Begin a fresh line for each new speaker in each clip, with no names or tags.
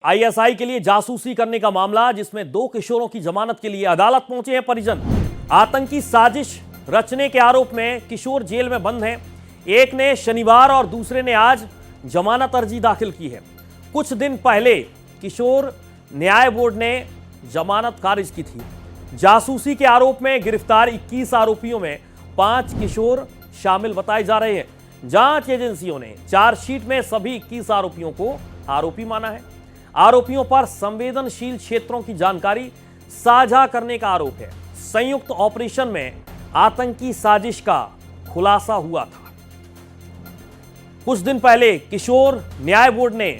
ISI के लिए जासूसी करने का मामला, जिसमें 2 किशोरों की जमानत के लिए अदालत पहुंचे हैं परिजन। आतंकी साजिश रचने के आरोप में किशोर जेल में बंद हैं। एक ने शनिवार और दूसरे ने आज जमानत अर्जी दाखिल की है। कुछ दिन पहले किशोर न्याय बोर्ड ने जमानत खारिज की थी। जासूसी के आरोप में गिरफ्तार 21 आरोपियों में 5 किशोर शामिल बताए जा रहे हैं। जांच एजेंसियों ने चार्जशीट में सभी 21 आरोपियों को आरोपी माना है। आरोपियों पर संवेदनशील क्षेत्रों की जानकारी साझा करने का आरोप है। संयुक्त ऑपरेशन में आतंकी साजिश का खुलासा हुआ था। कुछ दिन पहले किशोर न्याय बोर्ड ने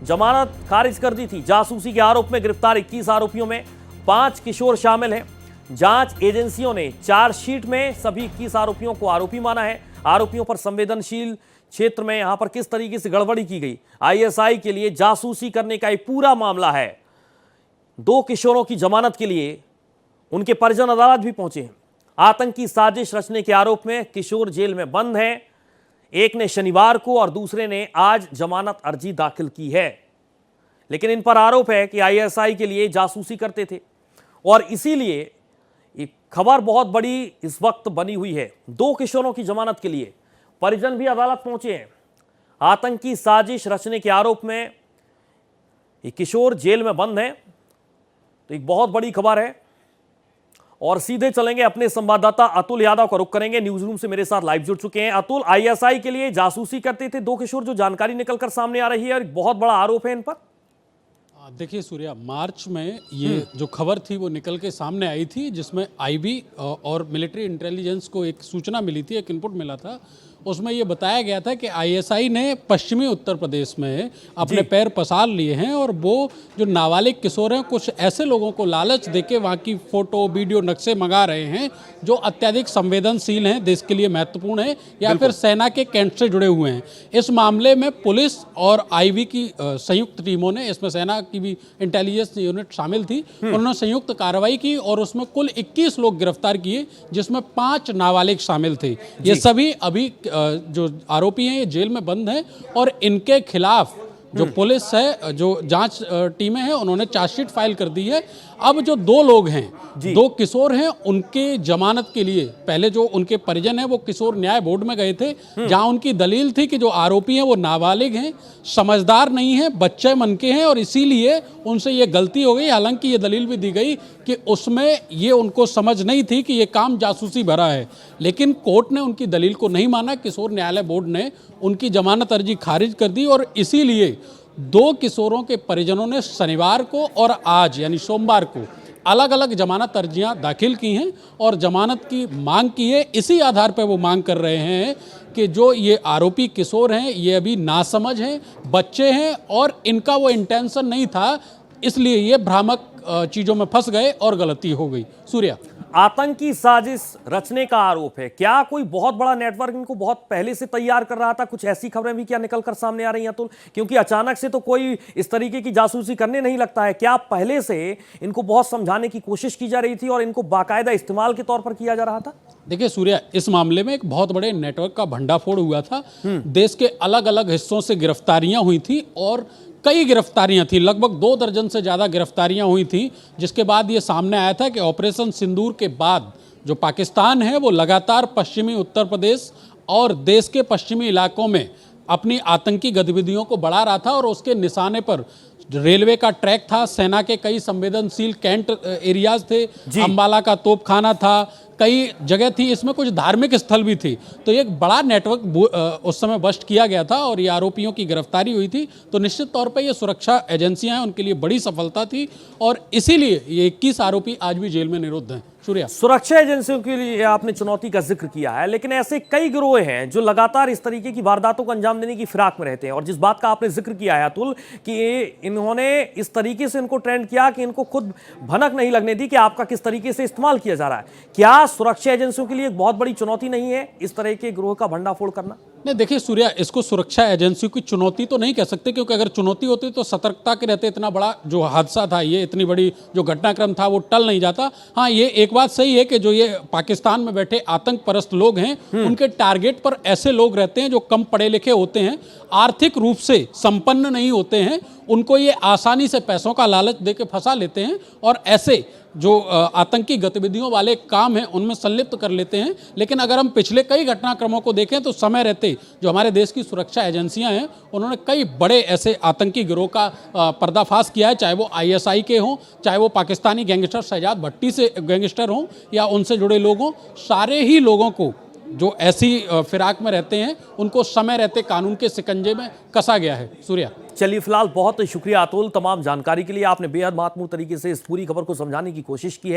जमानत खारिज कर दी थी। जासूसी के आरोप में गिरफ्तार 21 आरोपियों में 5 किशोर शामिल हैं। जांच एजेंसियों ने चार्जशीट में सभी 21 आरोपियों को आरोपी माना है। आरोपियों पर संवेदनशील क्षेत्र में यहां पर किस तरीके से गड़बड़ी की गई, आईएसआई के लिए जासूसी करने का एक पूरा मामला है। 2 किशोरों की जमानत के लिए उनके परिजन अदालत भी पहुंचे हैं। आतंकी साजिश रचने के आरोप में किशोर जेल में बंद हैं। एक ने शनिवार को और दूसरे ने आज जमानत अर्जी दाखिल की है। लेकिन इन पर आरोप है कि आईएसआई के लिए जासूसी करते थे और इसीलिए एक खबर बहुत बड़ी इस वक्त बनी हुई है। 2 किशोरों की जमानत के लिए परिजन भी अदालत पहुंचे हैं। आतंकी साजिश रचने के आरोप में ये किशोर जेल में बंद हैं, तो एक बहुत बड़ी खबर है। और सीधे चलेंगे अपने संवाददाता अतुल यादव का रुख करेंगे। न्यूज रूम से मेरे साथ लाइव जुड़ चुके हैं। अतुल, आईएसआई के लिए जासूसी करते थे 2 किशोर, जो जानकारी निकलकर सामने आ रही है और एक बहुत बड़ा आरोप है इन पर।
देखिए सूर्या, मार्च में ये जो खबर थी वो निकल के सामने आई थी, जिसमें आईबी और मिलिट्री इंटेलिजेंस को एक सूचना मिली थी, एक इनपुट मिला था। उसमें ये बताया गया था कि आईएसआई ने पश्चिमी उत्तर प्रदेश में अपने पैर पसार लिए हैं और वो जो नाबालिग किशोर हैं, कुछ ऐसे लोगों को लालच देके वहाँ की फोटो वीडियो नक्शे मंगा रहे हैं जो अत्यधिक संवेदनशील हैं, देश के लिए महत्वपूर्ण है, या फिर सेना के कैंट से जुड़े हुए हैं। इस मामले में पुलिस और आईबी की संयुक्त टीमों ने, इसमें सेना की भी इंटेलिजेंस यूनिट शामिल थी, उन्होंने संयुक्त कार्रवाई की और उसमें कुल 21 लोग गिरफ्तार किए, जिसमें 5 नाबालिग शामिल थे। ये सभी अभी जो आरोपी हैं ये जेल में बंद हैं और इनके खिलाफ जो पुलिस है, जो जांच टीमें हैं, उन्होंने चार्जशीट फाइल कर दी है। अब जो 2 लोग हैं, 2 किशोर हैं, उनके जमानत के लिए पहले जो उनके परिजन हैं वो किशोर न्याय बोर्ड में गए थे, जहां उनकी दलील थी कि जो आरोपी हैं वो नाबालिग हैं, समझदार नहीं हैं, बच्चे मन के हैं और इसीलिए उनसे ये गलती हो गई। हालांकि ये दलील भी दी गई कि उसमें ये उनको समझ नहीं थी कि ये काम जासूसी भरा है, लेकिन कोर्ट ने उनकी दलील को नहीं माना। किशोर न्यायालय बोर्ड ने उनकी जमानत अर्जी खारिज कर दी और इसीलिए 2 किशोरों के परिजनों ने शनिवार को और आज यानी सोमवार को अलग अलग जमानत अर्जियां दाखिल की हैं और जमानत की मांग की है। इसी आधार पर वो मांग कर रहे हैं कि जो ये आरोपी किशोर हैं ये अभी नासमझ हैं, बच्चे हैं और इनका वो इंटेंशन नहीं था, इसलिए ये भ्रामक चीज़ों में फंस गए और गलती हो गई। सूर्या,
आतंकी साजिश रचने का आरोप है। क्या कोई बहुत बड़ा नेटवर्क इनको बहुत पहले से तैयार कर रहा था? कुछ ऐसी खबरें भी क्या निकलकर सामने आ रही हैं अतुल? क्योंकि अचानक से तो कोई इस तरीके की जासूसी करने नहीं लगता है। क्या पहले से इनको बहुत समझाने की कोशिश की जा रही थी और इनको बाकायदा इस्तेमाल के तौर पर किया जा रहा था?
देखिए सूर्या, इस मामले में एक बहुत बड़े नेटवर्क का भंडाफोड़ हुआ था। देश के अलग अलग हिस्सों से गिरफ्तारियां हुई थी और कई गिरफ्तारियां थी, लगभग 2 दर्जन से ज़्यादा गिरफ्तारियां हुई थी, जिसके बाद ये सामने आया था कि ऑपरेशन सिंदूर के बाद जो पाकिस्तान है वो लगातार पश्चिमी उत्तर प्रदेश और देश के पश्चिमी इलाकों में अपनी आतंकी गतिविधियों को बढ़ा रहा था और उसके निशाने पर रेलवे का ट्रैक था, सेना के कई संवेदनशील कैंट एरियाज थे, अंबाला का तोपखाना था, कई जगह थी, इसमें कुछ धार्मिक स्थल भी थी। तो एक बड़ा नेटवर्क उस समय बस्ट किया गया था और ये आरोपियों की गिरफ्तारी हुई थी। तो निश्चित तौर पे ये सुरक्षा एजेंसियां हैं, उनके लिए बड़ी सफलता थी और इसीलिए ये 21 आरोपी आज भी जेल में निरुद्ध हैं। सूर्या,
सुरक्षा एजेंसियों के लिए आपने चुनौती का जिक्र किया है, लेकिन ऐसे कई गिरोह हैं जो लगातार इस तरीके की वारदातों को अंजाम देने की फिराक में रहते हैं। और जिस बात का आपने जिक्र किया है अतुल कि इन्होंने इस तरीके से इनको ट्रेंड किया कि इनको खुद भनक नहीं लगने दी कि आपका किस तरीके से इस्तेमाल किया जा रहा है। क्या सुरक्षा एजेंसियों के लिए एक बहुत बड़ी चुनौती नहीं है इस तरह के गिरोह का भंडाफोड़ करना?
नहीं देखिए सूर्या, इसको सुरक्षा एजेंसियों की चुनौती तो नहीं कह सकते, क्योंकि अगर चुनौती होती तो सतर्कता के रहते इतना बड़ा जो हादसा था, ये इतनी बड़ी जो घटनाक्रम था वो टल नहीं जाता। हाँ, ये एक बात सही है कि जो ये पाकिस्तान में बैठे आतंक परस्त लोग हैं, उनके टारगेट पर ऐसे लोग रहते हैं जो कम पढ़े लिखे होते हैं, आर्थिक रूप से संपन्न नहीं होते हैं, उनको ये आसानी से पैसों का लालच दे के फंसा लेते हैं और ऐसे जो आतंकी गतिविधियों वाले काम हैं उनमें संलिप्त कर लेते हैं। लेकिन अगर हम पिछले कई घटनाक्रमों को देखें तो समय रहते जो हमारे देश की सुरक्षा एजेंसियां हैं उन्होंने कई बड़े ऐसे आतंकी गिरोह का पर्दाफाश किया है, चाहे वो ISI के हों, चाहे वो पाकिस्तानी गैंगस्टर शहजाद भट्टी से गैंगस्टर हों या उनसे जुड़े लोग हों, सारे ही लोगों को जो ऐसी फिराक में रहते हैं उनको समय रहते कानून के शिकंजे में कसा गया है। सूर्या,
चलिए फिलहाल बहुत शुक्रिया अतुल, तमाम जानकारी के लिए। आपने बेहद महत्वपूर्ण तरीके से इस पूरी खबर को समझाने की कोशिश की है।